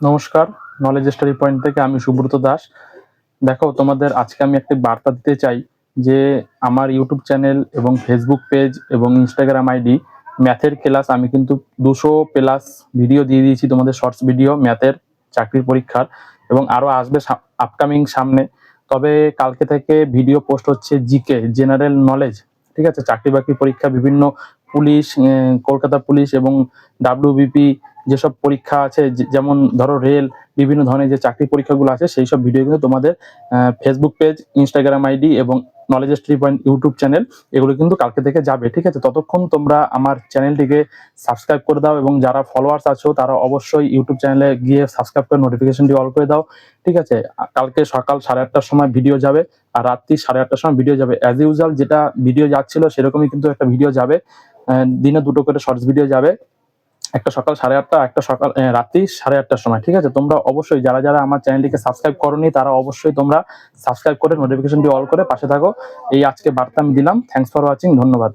নমস্কার, knowledge study point থেকে আমি সুব্রত দাস। দেখো, তোমাদের আজকে আমি একটা বার্তা দিতে চাই যে আমার ইউটিউব চ্যানেল এবং ফেসবুক পেজ এবং ইনস্টাগ্রাম আইডি ম্যাথের ক্লাস আমি কিন্তু 200+ ভিডিও দিয়ে দিয়েছি তোমাদের, শর্টস ভিডিও ম্যাথের চাকরির পরীক্ষার, এবং আরও আসবে আপকামিং সামনে। তবে কালকে থেকে ভিডিও পোস্ট হচ্ছে জিকে, জেনারেল নলেজ, ঠিক আছে? চাকরি বাকরি পরীক্ষা, বিভিন্ন পুলিশ, কলকাতা পুলিশ এবং ডাব্লিউবিপি যেসব পরীক্ষা আছে, যেমন ধরো রেল, বিভিন্ন ধরনের যে চাকরি পরীক্ষাগুলো আছে, সেই সব ভিডিও কিন্তু তোমাদের ফেসবুক পেজ, ইনস্টাগ্রাম আইডি এবং knowledge study point YouTube channel, এগুলো কিন্তু কালকে থেকে যাবে, ঠিক আছে? ততক্ষণ তোমরা আমার চ্যানেলটিকে সাবস্ক্রাইব করে দাও, এবং যারা ফলোয়ার্স আছো তারা অবশ্যই ইউটিউব চ্যানেলে গিয়ে সাবস্ক্রাইব করে নোটিফিকেশনটি অল করে দাও, ঠিক আছে? কালকে সকাল 8:30টার সময় ভিডিও যাবে, আর রাত্রি 8:30টার সময় ভিডিও যাবে। অ্যাজ ইউজুয়াল যেটা ভিডিও যাচ্ছিল সেরকমই কিন্তু একটা ভিডিও যাবে, দিনে 2টো করে শর্টস ভিডিও যাবে, একটা সকাল 8:30, একটা সকাল রাত্রি 8:30টার সময়, ঠিক আছে? তোমরা অবশ্যই যারা যারা আমার চ্যানেলটিকে সাবস্ক্রাইব করোনি তারা অবশ্যই তোমরা সাবস্ক্রাইব করে নোটিফিকেশনটি অল করে পাশে থাকো। এই আজকে বার্তা আমি দিলাম। থ্যাংকস ফর ওয়াচিং, ধন্যবাদ।